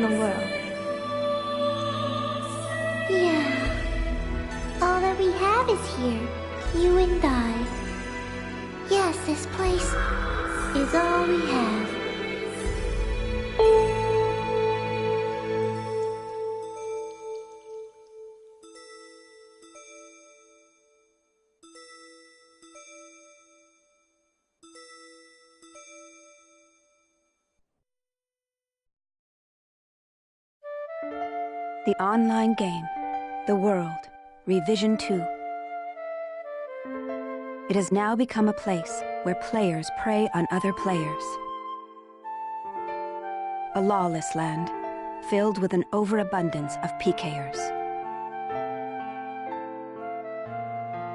in the world. Yeah. All that we have is here. You and I. Yes, this place is all we have. The online game, The World, Revision 2. It has now become a place where players prey on other players. A lawless land, filled with an overabundance of PKers.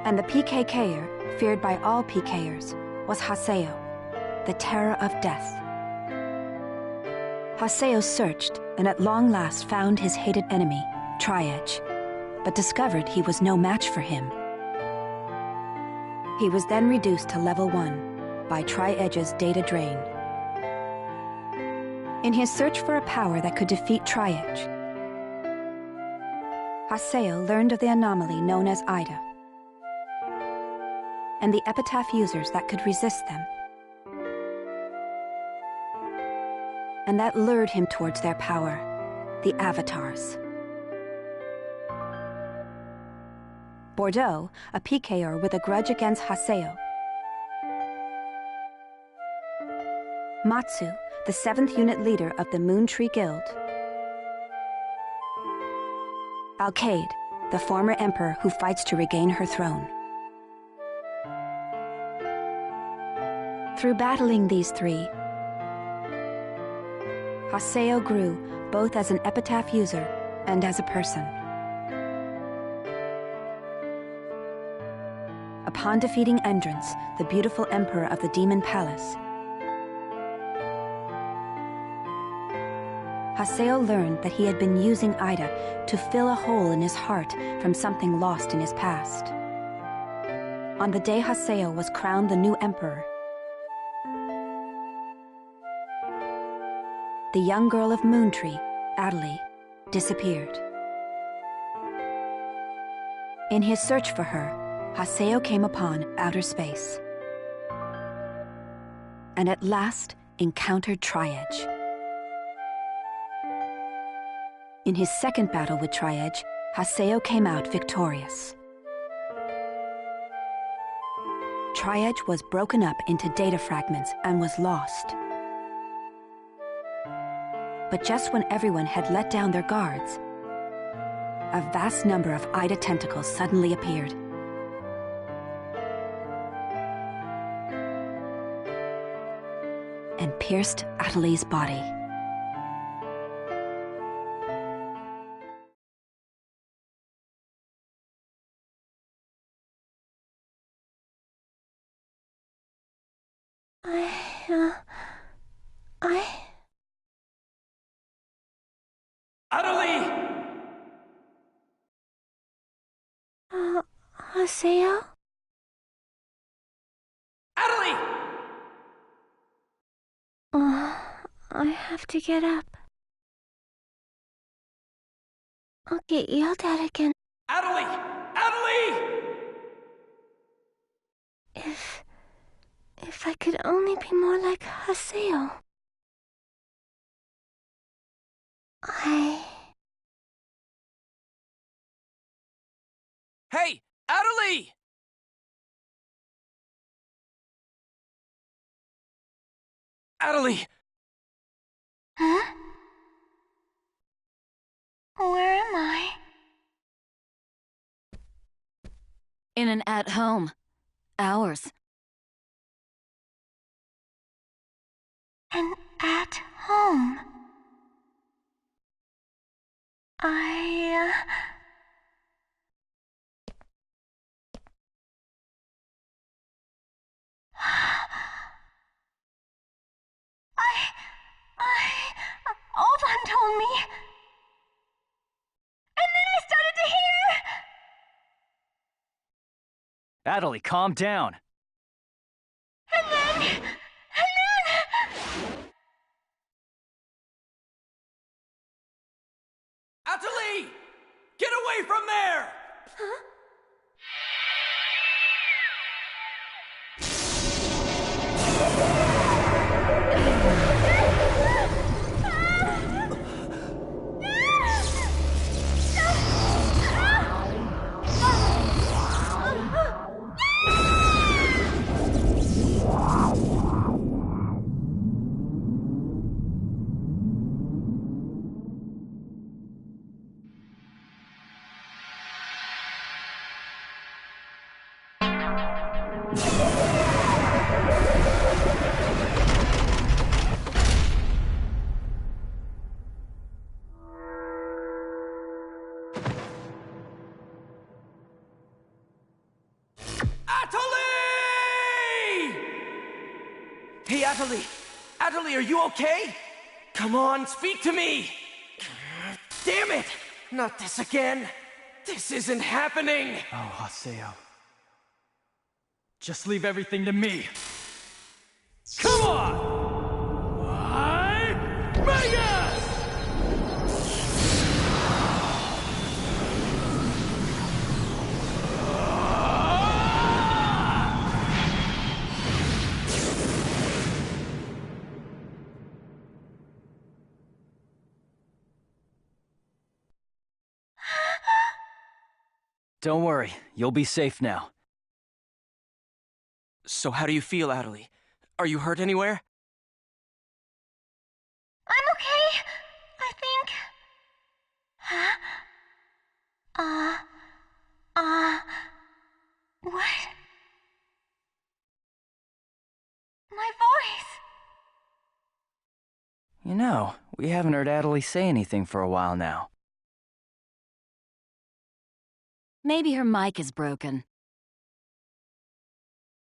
And the PKKer, feared by all PKers, was Haseo, the terror of death. Haseo searched and at long last found his hated enemy, Tri-Edge, but discovered he was no match for him. He was then reduced to level 1 by Tri-Edge's data drain. In his search for a power that could defeat Tri-Edge, Haseo learned of the anomaly known as Ida, and the epitaph users that could resist them. And that lured him towards their power, the Avatars. Bordeaux, a PKer with a grudge against Haseo. Matsu, the 7th unit leader of the Moon Tree Guild. Alcade, the former emperor who fights to regain her throne. Through battling these three, Haseo grew both as an epitaph user and as a person. Upon defeating Endrance, the beautiful emperor of the Demon Palace, Haseo learned that he had been using Ida to fill a hole in his heart from something lost in his past. On the day Haseo was crowned the new emperor, the young girl of Moontree, Adelie, disappeared. In his search for her, Haseo came upon outer space, and at last encountered Tri-Edge. In his second battle with Tri-Edge, Haseo came out victorious. Tri-Edge was broken up into data fragments and was lost. But just when everyone had let down their guards, a vast number of Ida tentacles suddenly appeared. And pierced Adelie's body. Adelie! Haseo? Adelie! I have to get up. I'll get yelled at again. Adelie! Adelie! If I could only be more like Haseo. Hey, Adelie! Adelie! Huh? Where am I? In an at-home. Ours. And at home. I Oban told me. And then I started to hear. Adelie, calm down. And then Hey, Adelie! Adelie, are you okay? Come on, speak to me! Damn it! Not this again! This isn't happening! Oh, Haseo. Just leave everything to me. Come on! Mega! Don't worry, you'll be safe now. So how do you feel, Adelie? Are you hurt anywhere? I'm okay, I think. Huh? What? My voice! You know, we haven't heard Adelie say anything for a while now. Maybe her mic is broken.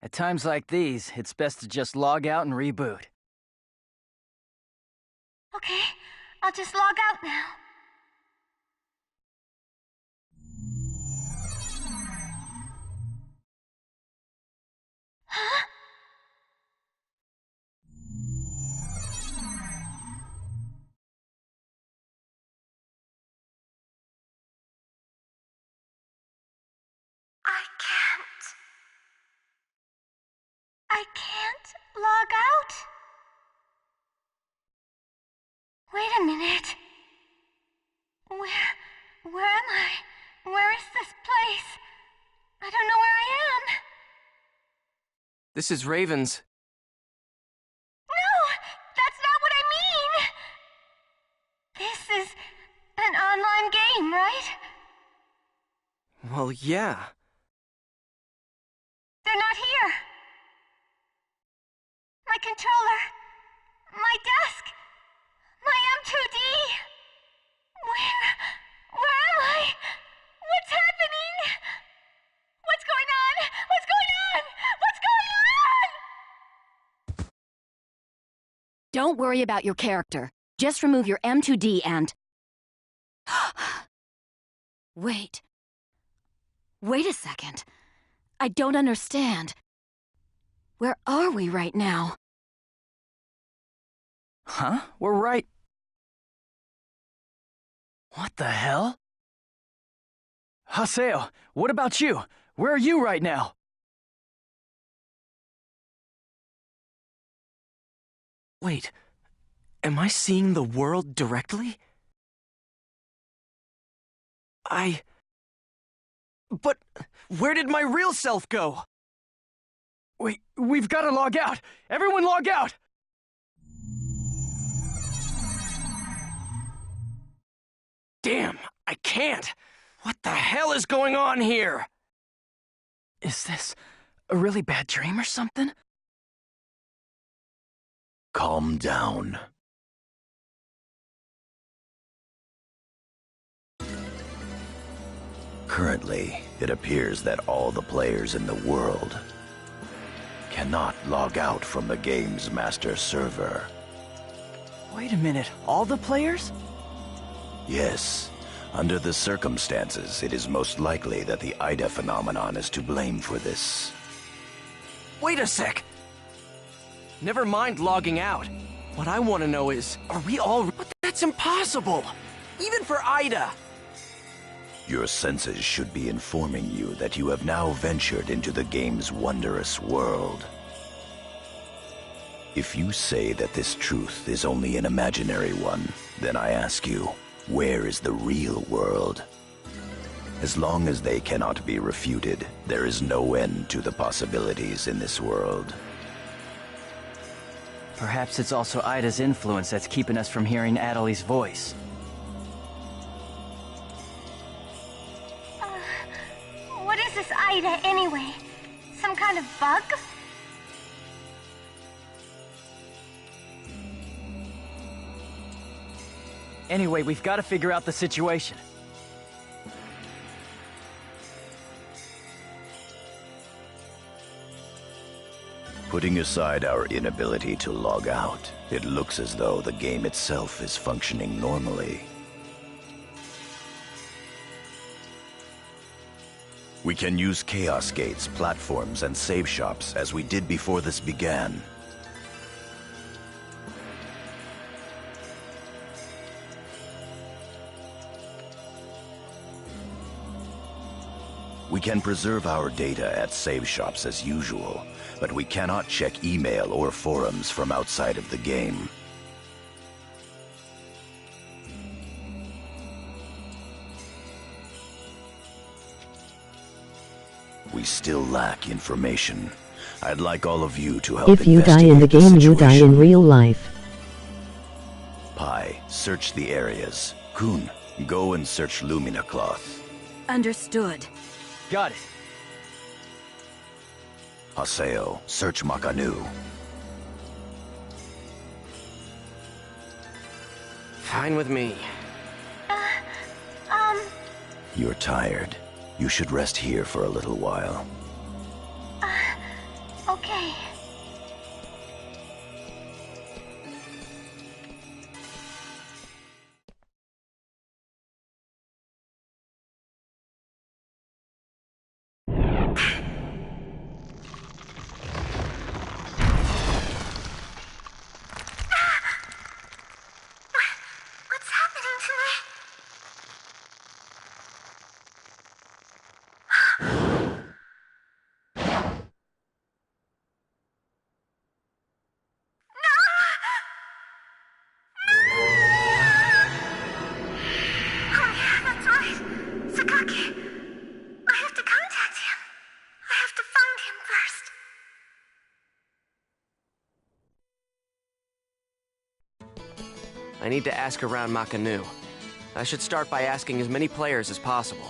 At times like these, it's best to just log out and reboot. Okay, I'll just log out now. Huh? I can't log out? Wait a minute. Where am I? Where is this place? I don't know where I am. This is Raven's. No, that's not what I mean. This is an online game, right? Well, yeah. They're not here. My controller, my desk, my M2D. Where am I? What's happening? What's going on? What's going on? What's going on? Don't worry about your character. Just remove your M2D and... Wait. Wait a second. I don't understand. Where are we right now? Huh? We're right... What the hell? Haseo, what about you? Where are you right now? Wait, am I seeing the world directly? But where did my real self go? Wait, we've got to log out! Everyone log out! Damn, I can't! What the hell is going on here? Is this a really bad dream or something? Calm down. Currently, it appears that all the players in the world cannot log out from the game's master server. Wait a minute, all the players? Yes, under the circumstances, it is most likely that the Ida phenomenon is to blame for this. Wait a sec! Never mind logging out. What I want to know is, are we all... But that's impossible! Even for Ida! Your senses should be informing you that you have now ventured into the game's wondrous world. If you say that this truth is only an imaginary one, then I ask you, where is the real world? As long as they cannot be refuted, there is no end to the possibilities in this world. Perhaps it's also Ida's influence that's keeping us from hearing Adelie's voice. What is this Ida anyway? Some kind of bug? Anyway, we've got to figure out the situation. Putting aside our inability to log out, it looks as though the game itself is functioning normally. We can use chaos gates, platforms, and save shops as we did before this began. We can preserve our data at save shops as usual, but we cannot check email or forums from outside of the game. We still lack information. I'd like all of you to help If you die in the game, you die in real life. Pi, search the areas. Kun, go and search Lumina Cloth. Understood. Got it. Haseo, search Makanu. Fine with me. You're tired. You should rest here for a little while. Okay. What's happening to me? I need to ask around Makanu. I should start by asking as many players as possible.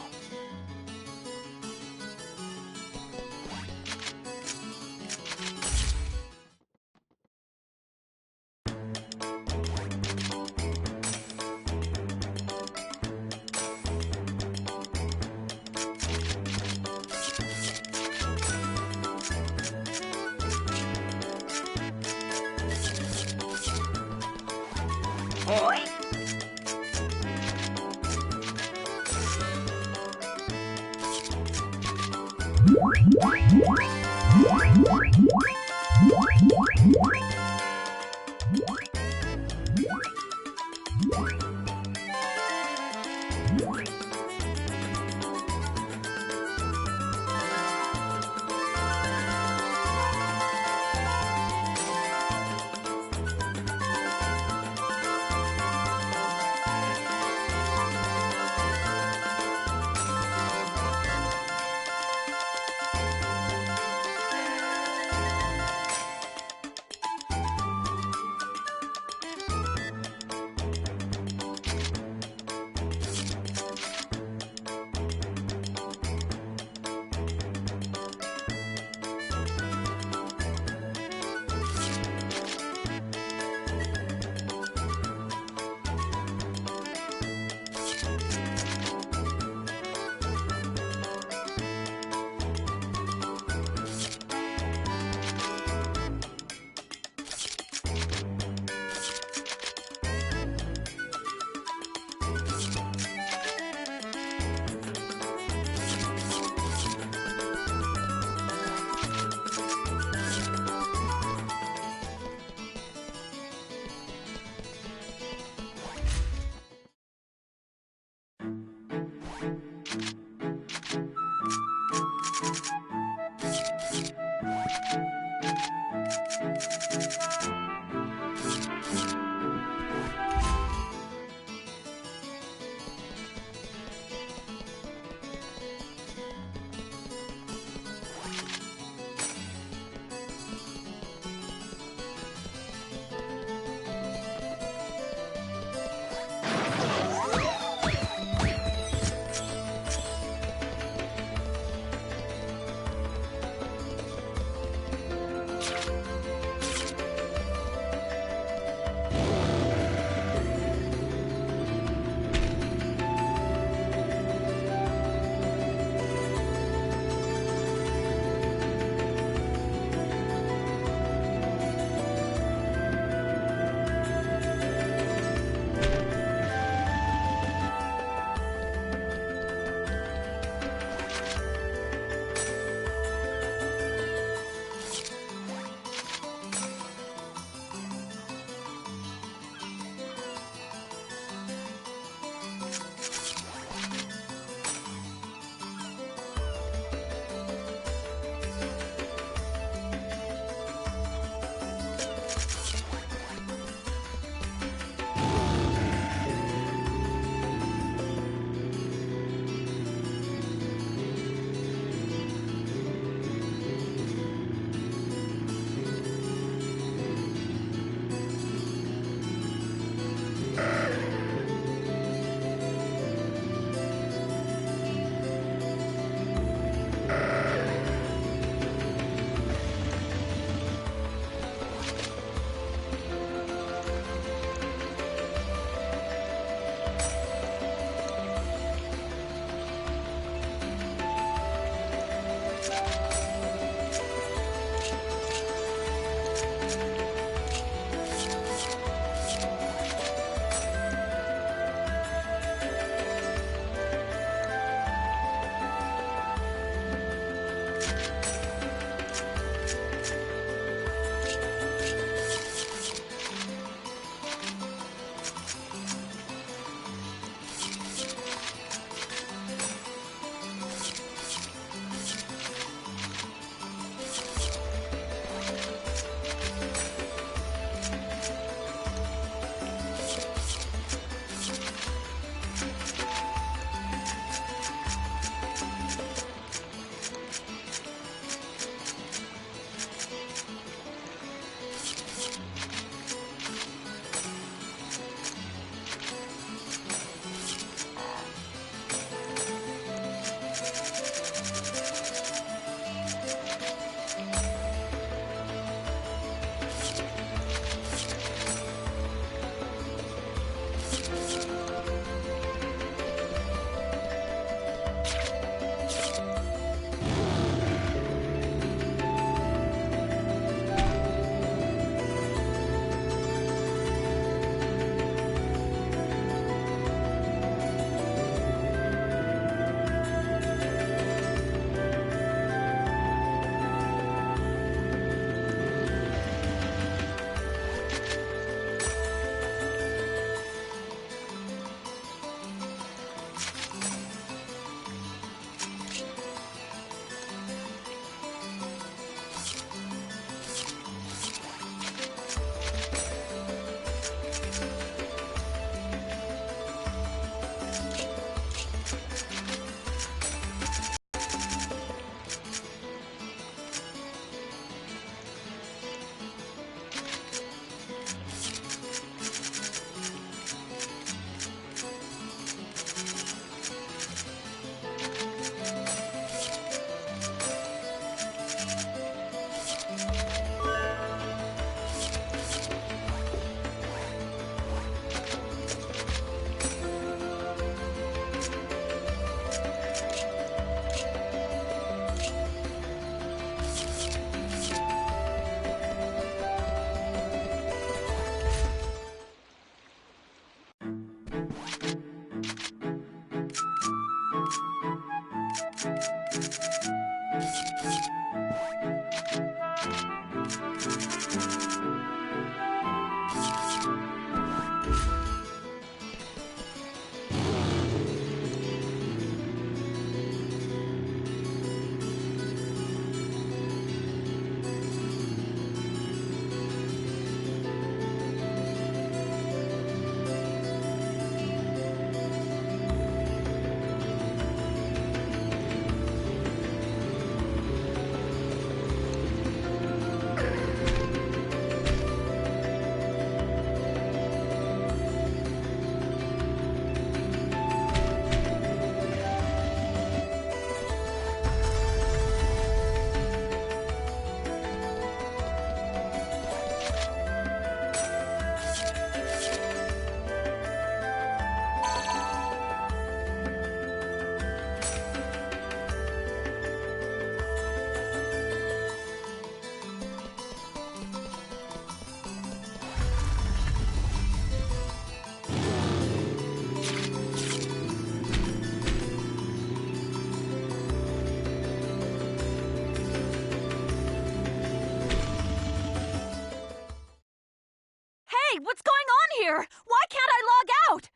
here! Why can't I log out?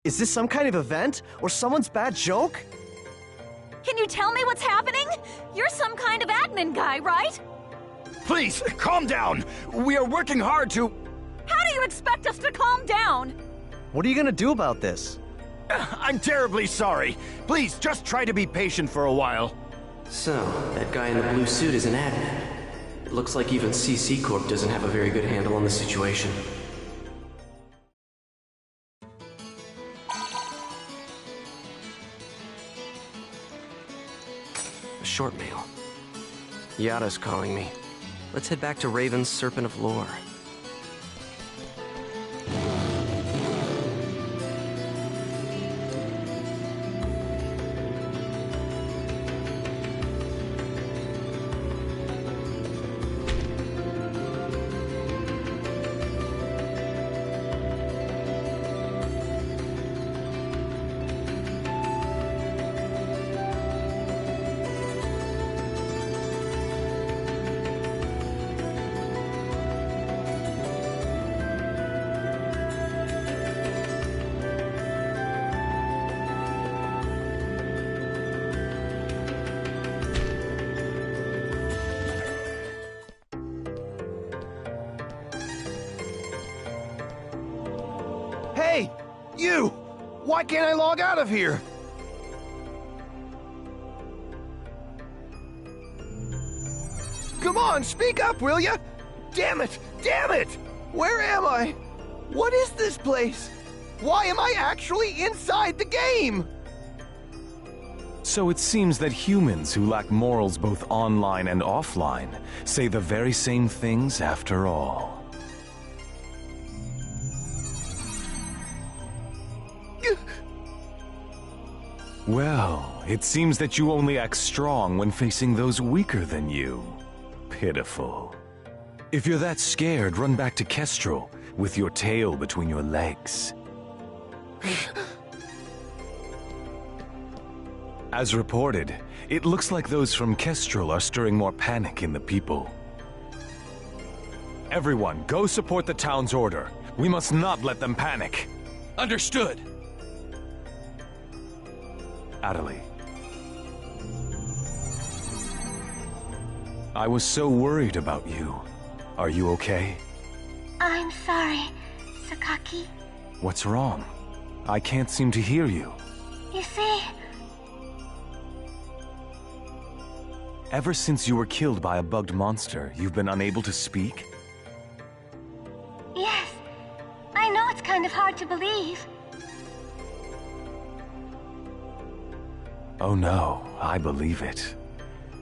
Is this some kind of event? Or someone's bad joke? Can you tell me what's happening? You're some kind of admin guy, right? Please, calm down! We are working hard to... How do you expect us to calm down? What are you gonna do about this? I'm terribly sorry. Please, just try to be patient for a while. So, that guy in the blue suit is an admin. It looks like even CC Corp doesn't have a very good handle on the situation. A short mail. Yada's calling me. Let's head back to Raven's Serpent of Lore. Hey! You! Why can't I log out of here? Come on, speak up, will ya? Damn it! Damn it! Where am I? What is this place? Why am I actually inside the game? So it seems that humans who lack morals both online and offline say the very same things after all. Well, it seems that you only act strong when facing those weaker than you. Pitiful. If you're that scared, run back to Kestrel with your tail between your legs. As reported, it looks like those from Kestrel are stirring more panic in the people. Everyone, go support the town's order. We must not let them panic. Understood. Adelie. I was so worried about you. Are you okay? I'm sorry, Sakaki. What's wrong? I can't seem to hear you. You see... Ever since you were killed by a bugged monster, you've been unable to speak? Yes. I know it's kind of hard to believe. Oh no, I believe it.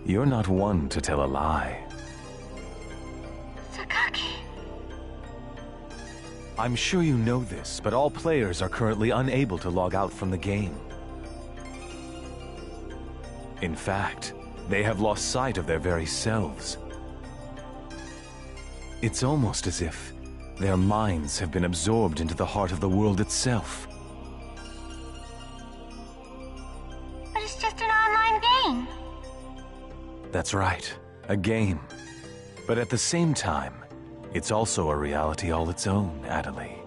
You're not one to tell a lie. Sakaki... I'm sure you know this, but all players are currently unable to log out from the game. In fact, they have lost sight of their very selves. It's almost as if their minds have been absorbed into the heart of the world itself. But it's just an online game. That's right, a game. But at the same time, it's also a reality all its own, Adelie.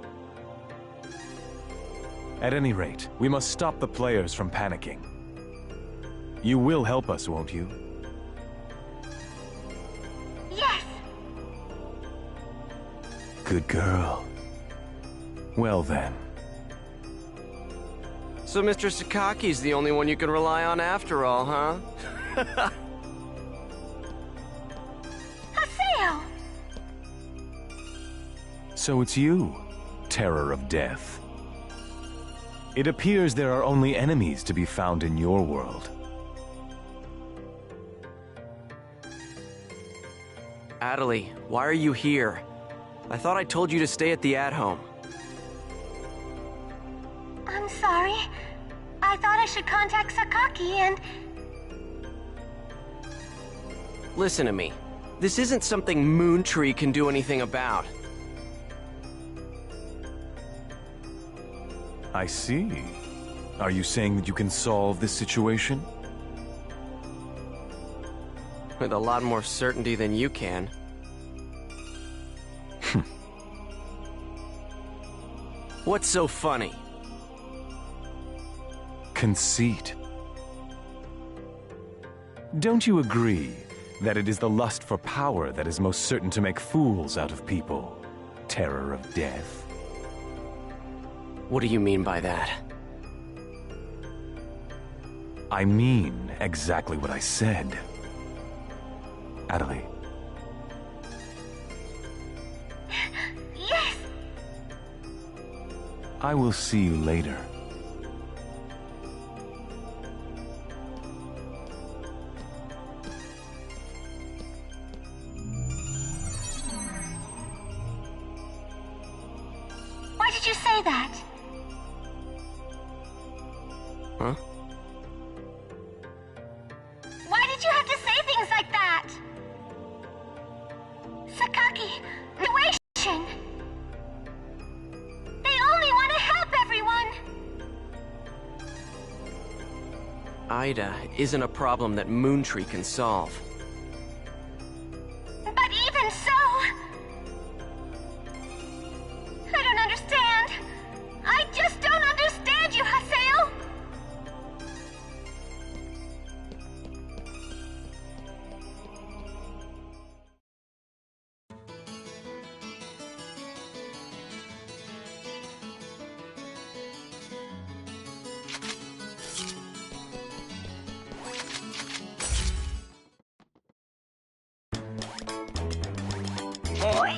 At any rate, we must stop the players from panicking. You will help us, won't you? Yes. Good girl. Well then. So Mr. Sakaki's the only one you can rely on after all, huh? Haseo! So it's you, Terror of Death. It appears there are only enemies to be found in your world. Adelie, why are you here? I thought I told you to stay at the at-home. I'm sorry. I thought I should contact Sakaki and... Listen to me. This isn't something Moontree can do anything about. I see. Are you saying that you can solve this situation? With a lot more certainty than you can. What's so funny? Conceit. Don't you agree that it is the lust for power that is most certain to make fools out of people? Terror of death. What do you mean by that? I mean exactly what I said. Adelie. Yes! I will see you later. Why did you say that? Huh? Why did you have to say things like that? Sakaki, Nuation! They only want to help everyone! Ida isn't a problem that Moontree can solve. But even so... I don't understand. I just don't understand you, Haseo! Boy!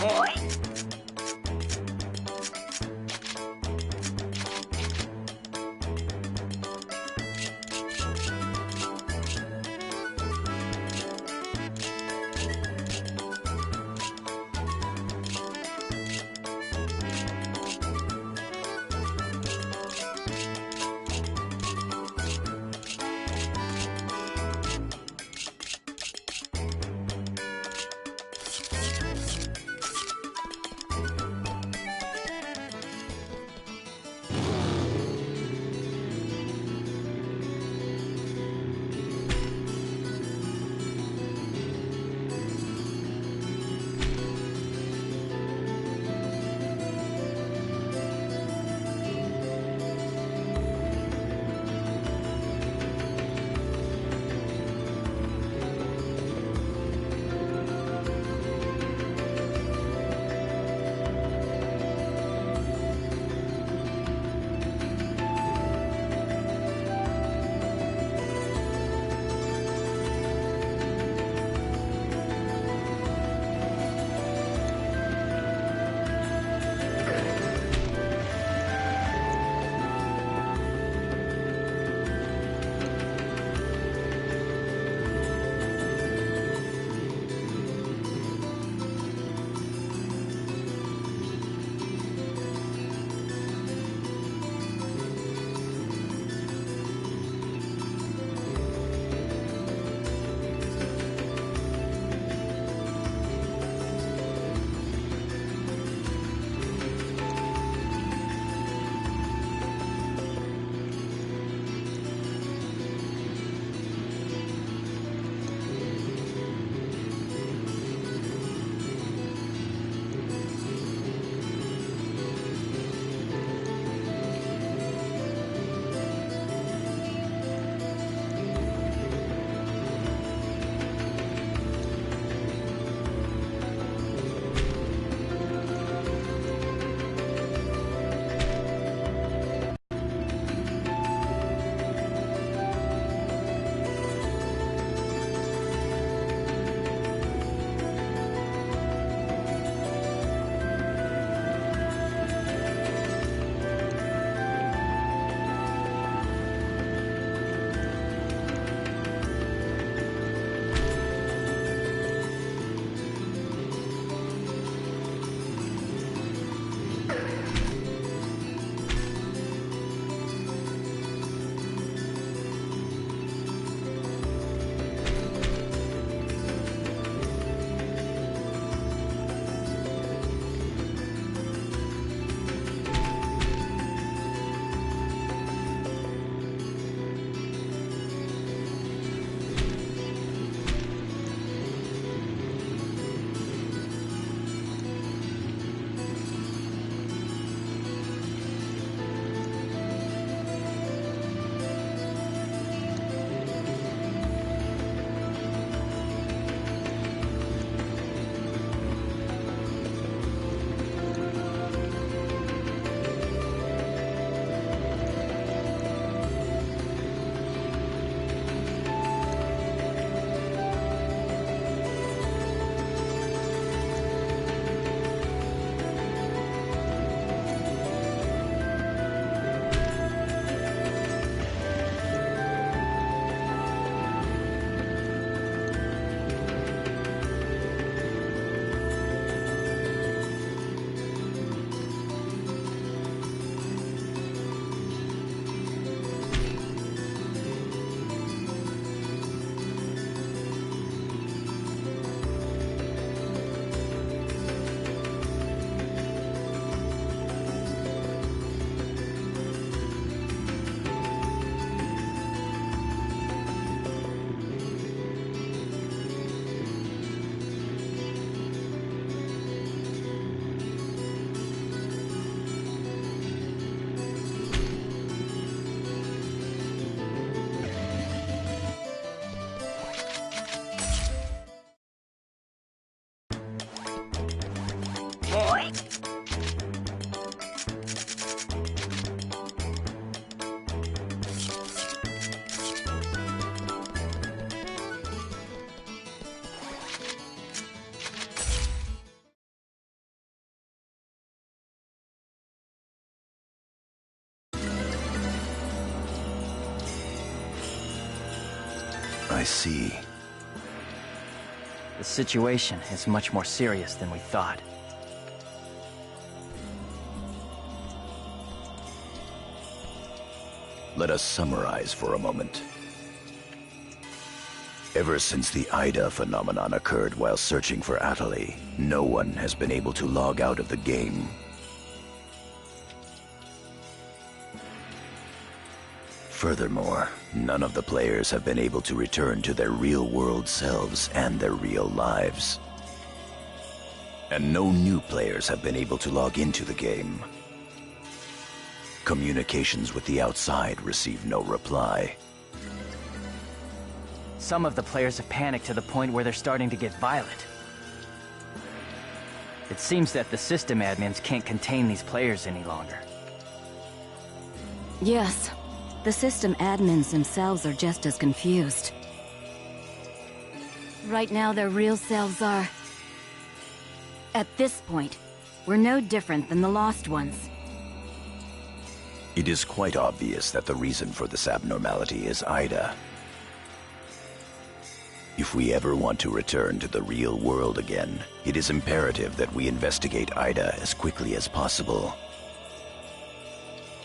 boy. I see. The situation is much more serious than we thought. Let us summarize for a moment. Ever since the Ida phenomenon occurred while searching for Atali, no one has been able to log out of the game. Furthermore, none of the players have been able to return to their real-world selves and their real lives. And no new players have been able to log into the game. Communications with the outside receive no reply. Some of the players have panicked to the point where they're starting to get violent. It seems that the system admins can't contain these players any longer. Yes, the system admins themselves are just as confused. Right now, their real selves are... At this point, we're no different than the Lost Ones. It is quite obvious that the reason for this abnormality is Ida. If we ever want to return to the real world again, it is imperative that we investigate Ida as quickly as possible.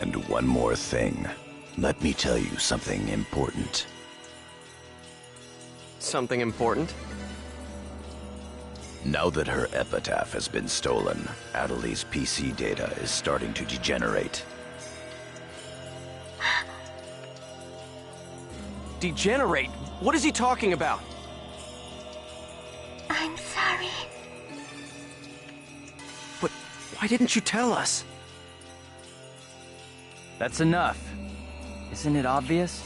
And one more thing. Let me tell you something important. Something important? Now that her epitaph has been stolen, Atali's PC data is starting to degenerate. Degenerate? What is he talking about? I'm sorry. But why didn't you tell us? That's enough. Isn't it obvious?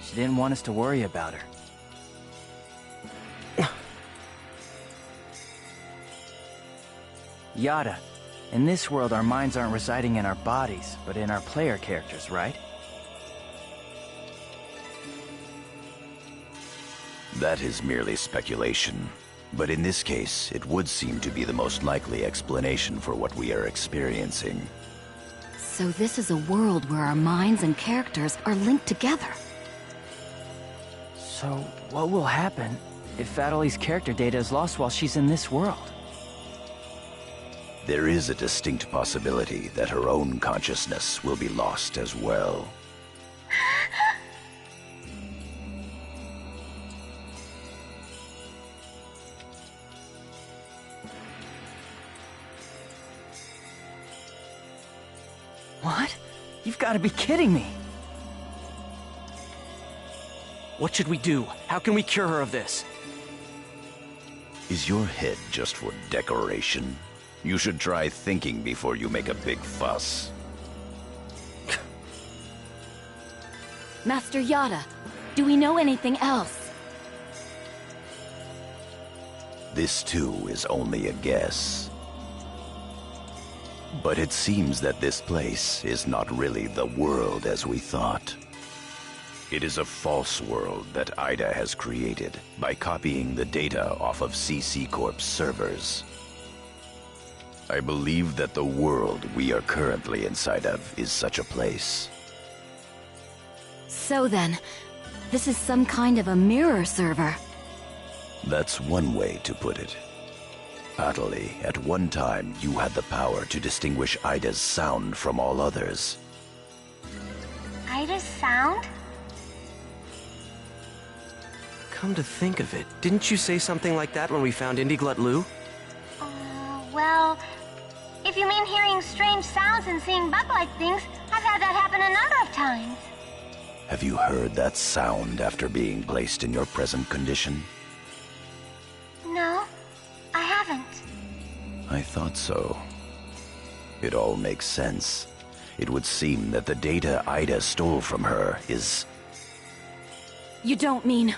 She didn't want us to worry about her. Yada, in this world our minds aren't residing in our bodies, but in our player characters, right? That is merely speculation. But in this case, it would seem to be the most likely explanation for what we are experiencing. So this is a world where our minds and characters are linked together. So, what will happen if Atali's character data is lost while she's in this world? There is a distinct possibility that her own consciousness will be lost as well. What? You've got to be kidding me! What should we do? How can we cure her of this? Is your head just for decoration? You should try thinking before you make a big fuss. Master Yada, do we know anything else? This too is only a guess. But it seems that this place is not really the world as we thought. It is a false world that Ida has created by copying the data off of CC Corp's servers. I believe that the world we are currently inside of is such a place. So then, this is some kind of a mirror server. That's one way to put it. Atali, at one time you had the power to distinguish Ida's sound from all others. Ida's sound? Come to think of it, didn't you say something like that when we found Indiglut Lu? Well, if you mean hearing strange sounds and seeing bug-like things, I've had that happen a number of times. Have you heard that sound after being placed in your present condition? No, I haven't. I thought so. It all makes sense. It would seem that the data Ida stole from her is... You don't mean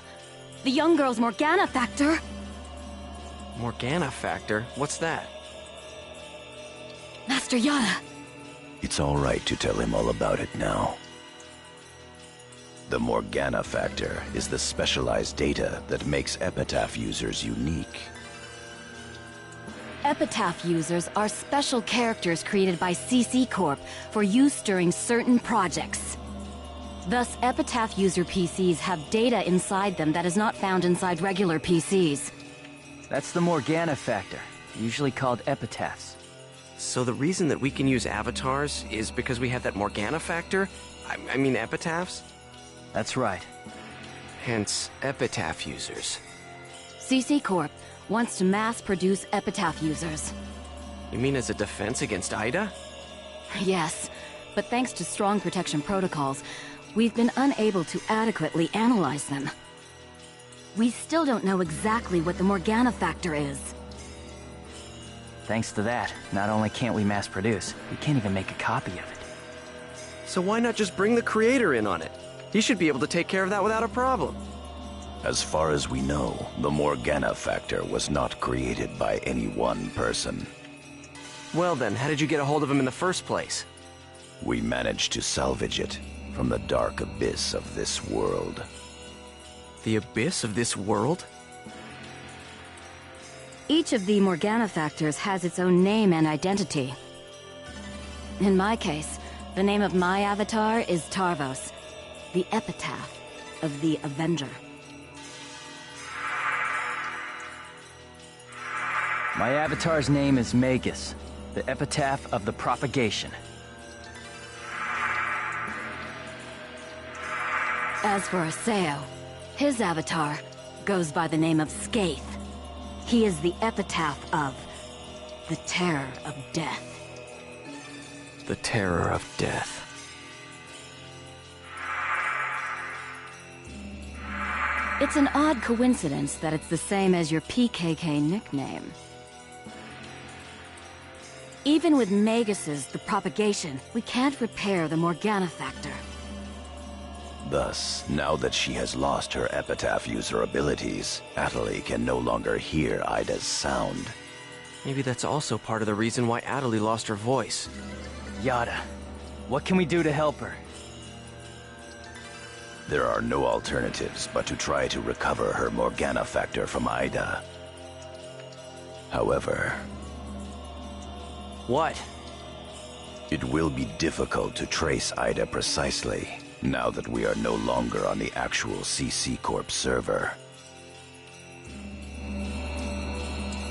the young girl's Morgana factor? Morgana factor? What's that? Master Yada. It's all right to tell him all about it now. The Morgana factor is the specialized data that makes Epitaph users unique. Epitaph users are special characters created by CC Corp for use during certain projects. Thus, Epitaph user PCs have data inside them that is not found inside regular PCs. That's the Morgana factor, usually called epitaphs. So the reason that we can use avatars is because we have that Morgana factor? I mean epitaphs? That's right. Hence, epitaph users. CC Corp wants to mass-produce Epitaph users. You mean as a defense against Ida? Yes, but thanks to strong protection protocols, we've been unable to adequately analyze them. We still don't know exactly what the Morgana factor is. Thanks to that, not only can't we mass produce, we can't even make a copy of it. So why not just bring the creator in on it? He should be able to take care of that without a problem. As far as we know, the Morgana factor was not created by any one person. Well then, how did you get a hold of him in the first place? We managed to salvage it from the dark abyss of this world. The abyss of this world? Each of the Morgana factors has its own name and identity. In my case, the name of my avatar is Tarvos, the epitaph of the Avenger. My avatar's name is Magus, the epitaph of the propagation. As for Aseo, his avatar goes by the name of Skaith. He is the epitaph of the terror of death. The terror of death. It's an odd coincidence that it's the same as your PKK nickname. Even with Magus's the propagation, we can't repair the Morgana factor. Thus, now that she has lost her epitaph user abilities, Atali can no longer hear Ida's sound. Maybe that's also part of the reason why Atali lost her voice. Yada, what can we do to help her? There are no alternatives but to try to recover her Morgana factor from Ida. However... What? It will be difficult to trace Ida precisely, now that we are no longer on the actual CC Corp server.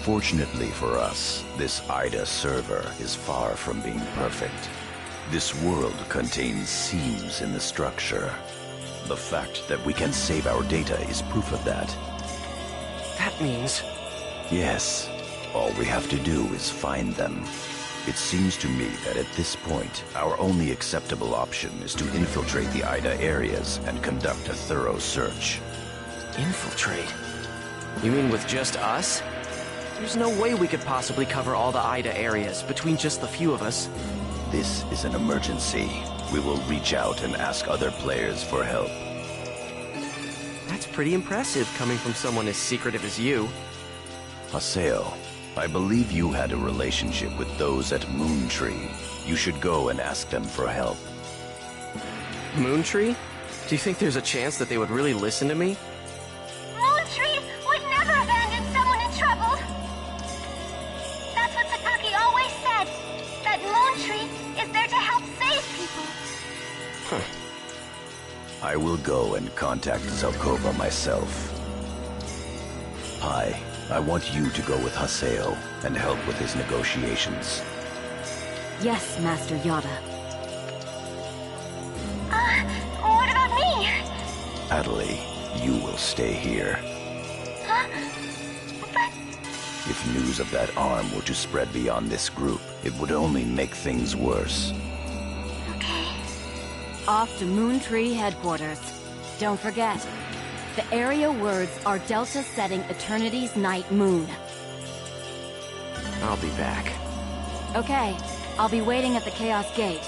Fortunately for us, this Ida server is far from being perfect. This world contains seams in the structure. The fact that we can save our data is proof of that. That means... Yes. All we have to do is find them. It seems to me that at this point, our only acceptable option is to infiltrate the Ida areas and conduct a thorough search. Infiltrate? You mean with just us? There's no way we could possibly cover all the Ida areas between just the few of us. This is an emergency. We will reach out and ask other players for help. That's pretty impressive coming from someone as secretive as you. Haseo, I believe you had a relationship with those at Moontree. You should go and ask them for help. Moontree? Do you think there's a chance that they would really listen to me? Moontree would never abandon someone in trouble. That's what Sakaki always said, that Moontree is there to help save people. Huh. I will go and contact Zelkova myself. Pi, I want you to go with Haseo and help with his negotiations. Yes, Master Yada. What about me? Atali, you will stay here. Huh? But... If news of that arm were to spread beyond this group, it would only make things worse. Okay. Off to Moontree headquarters. Don't forget, the area words are Delta setting Eternity's night moon. I'll be back. Okay, I'll be waiting at the Chaos Gate.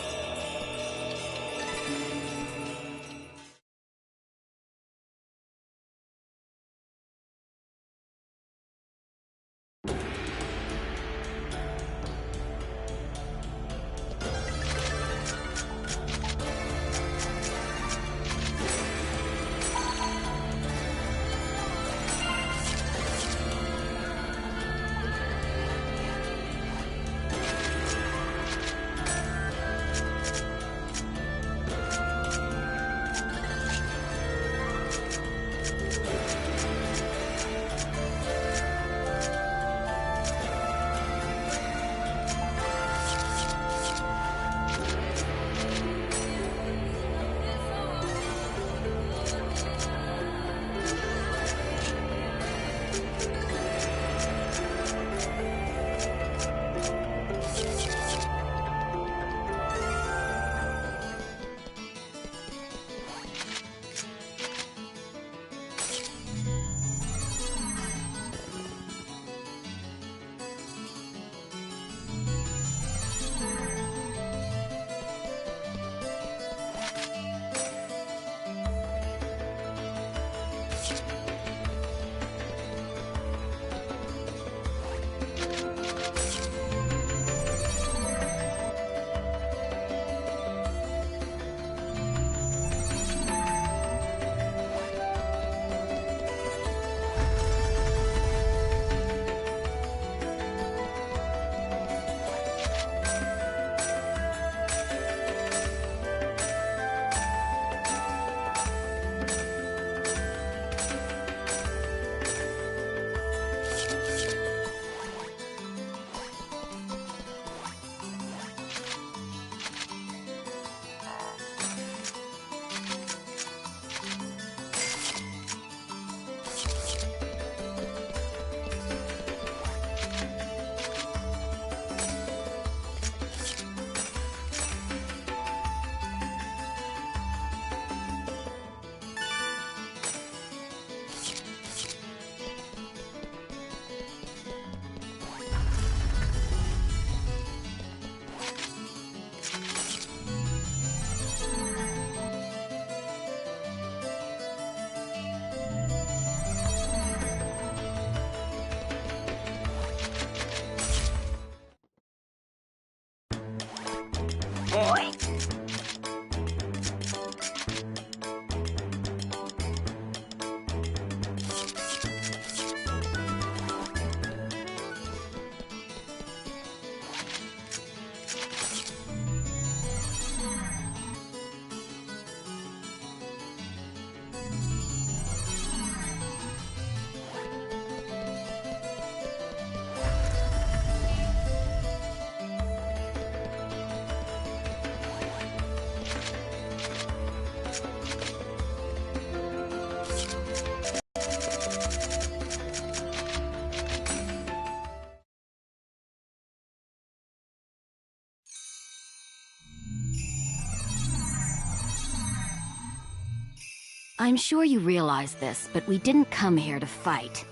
I'm sure you realize this, but we didn't come here to fight.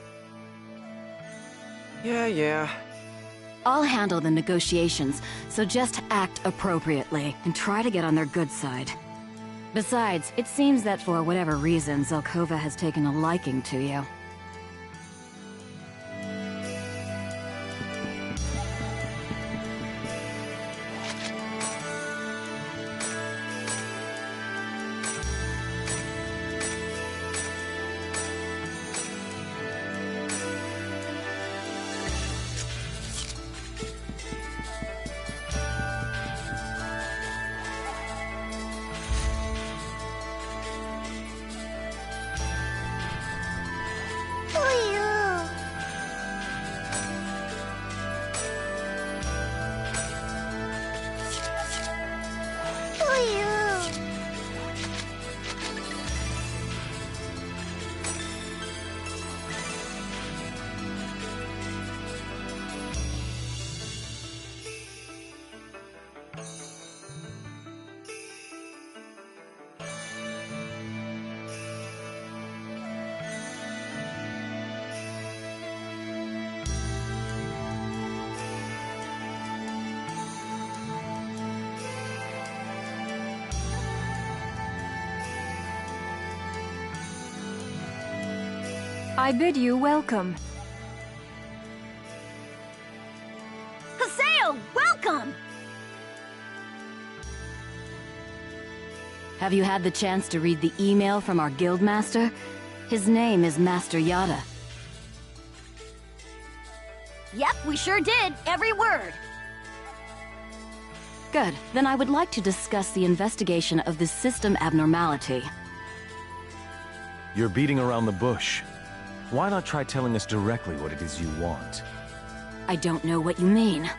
Yeah. I'll handle the negotiations, so just act appropriately and try to get on their good side. Besides, it seems that for whatever reason, Zelkova has taken a liking to you. I bid you welcome. Haseo, welcome! Have you had the chance to read the email from our guildmaster? His name is Master Yada. Yep, we sure did. Every word. Good. Then I would like to discuss the investigation of this system abnormality. You're beating around the bush. Why not try telling us directly what it is you want? I don't know what you mean.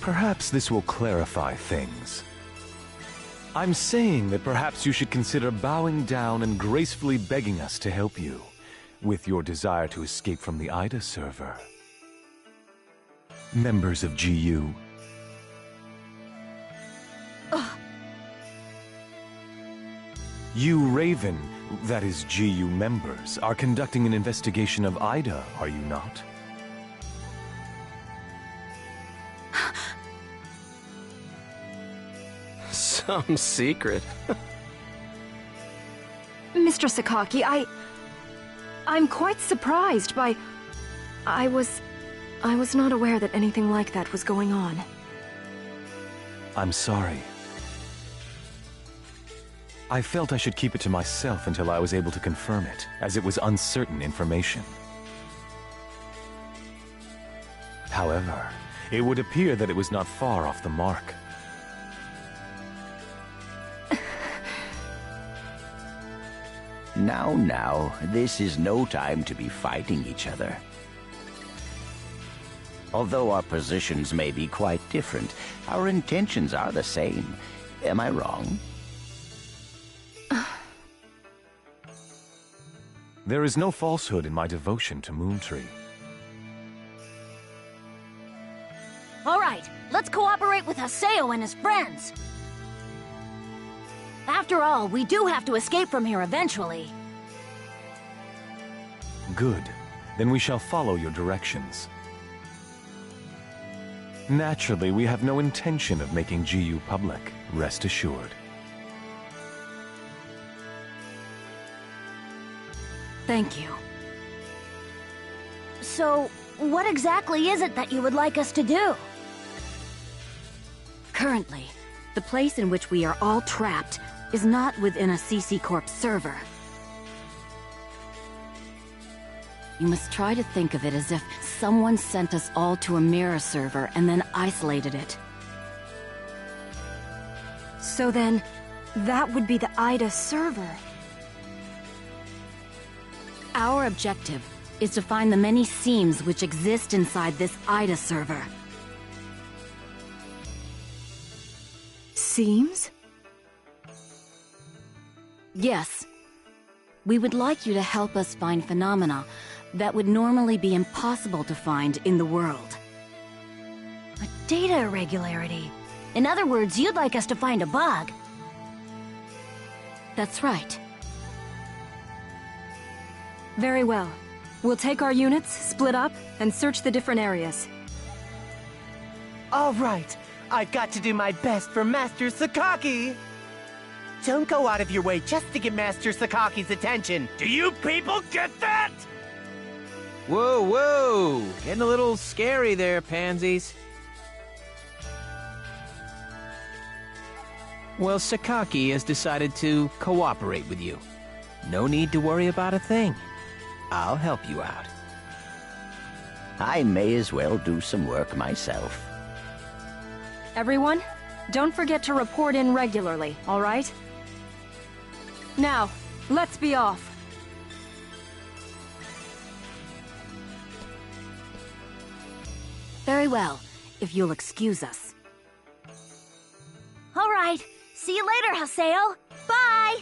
Perhaps this will clarify things. I'm saying that perhaps you should consider bowing down and gracefully begging us to help you with your desire to escape from the Ida server. Members of GU. You, Raven, that is GU members, are conducting an investigation of Ida, are you not? Some secret. Mr. Sakaki, I'm quite surprised by... I was not aware that anything like that was going on. I'm sorry. I felt I should keep it to myself until I was able to confirm it, as it was uncertain information. However, it would appear that it was not far off the mark. Now, this is no time to be fighting each other. Although our positions may be quite different, our intentions are the same. Am I wrong? There is no falsehood in my devotion to Moontree. All right, let's cooperate with Haseo and his friends. After all, we do have to escape from here eventually. Good. Then we shall follow your directions. Naturally, we have no intention of making GU public, rest assured. Thank you. So, what exactly is it that you would like us to do? Currently, the place in which we are all trapped is not within a CC Corp server. You must try to think of it as if someone sent us all to a mirror server and then isolated it. So then, that would be the Ida server. Our objective is to find the many seams which exist inside this Ida server. Seams? Yes. We would like you to help us find phenomena that would normally be impossible to find in the world. A data irregularity. In other words, you'd like us to find a bug. That's right. Very well. We'll take our units, split up, and search the different areas. All right. I've got to do my best for Master Sakaki. Don't go out of your way just to get Master Sakaki's attention. Do you people get that? Whoa, whoa! Getting a little scary there, pansies. Well, Sakaki has decided to cooperate with you. No need to worry about a thing. I'll help you out. I may as well do some work myself. Everyone, don't forget to report in regularly, all right? Now, let's be off. Very well, if you'll excuse us. All right. See you later, Haseo. Bye!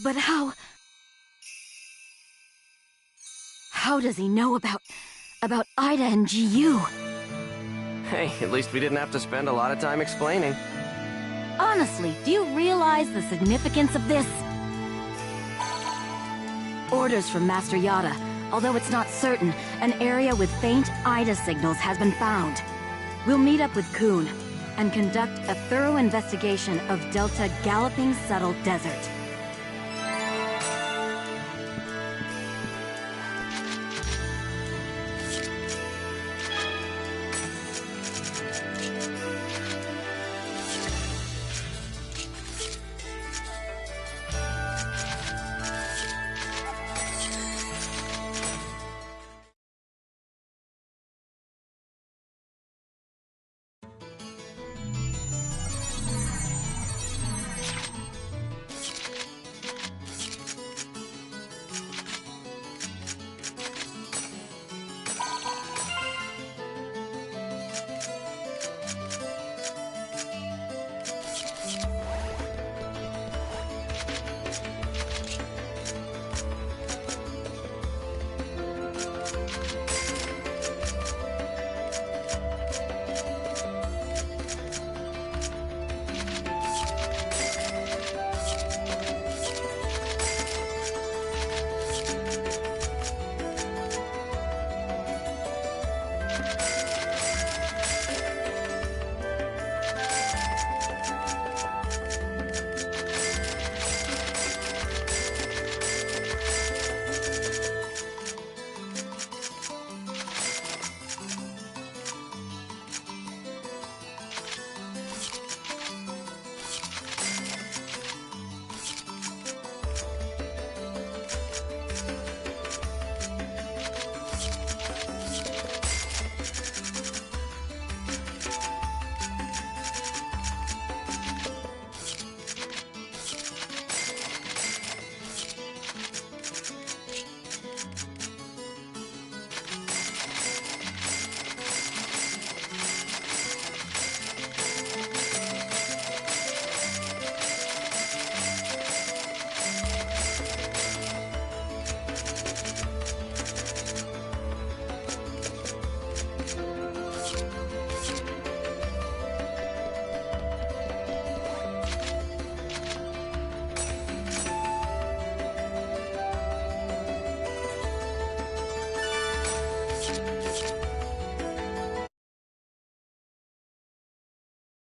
But how does he know about Ida and GU? Hey, at least we didn't have to spend a lot of time explaining. Honestly, do you realize the significance of this? Orders from Master Yada. Although it's not certain, an area with faint Ida signals has been found. We'll meet up with Kun and conduct a thorough investigation of Delta Galloping Subtle Desert.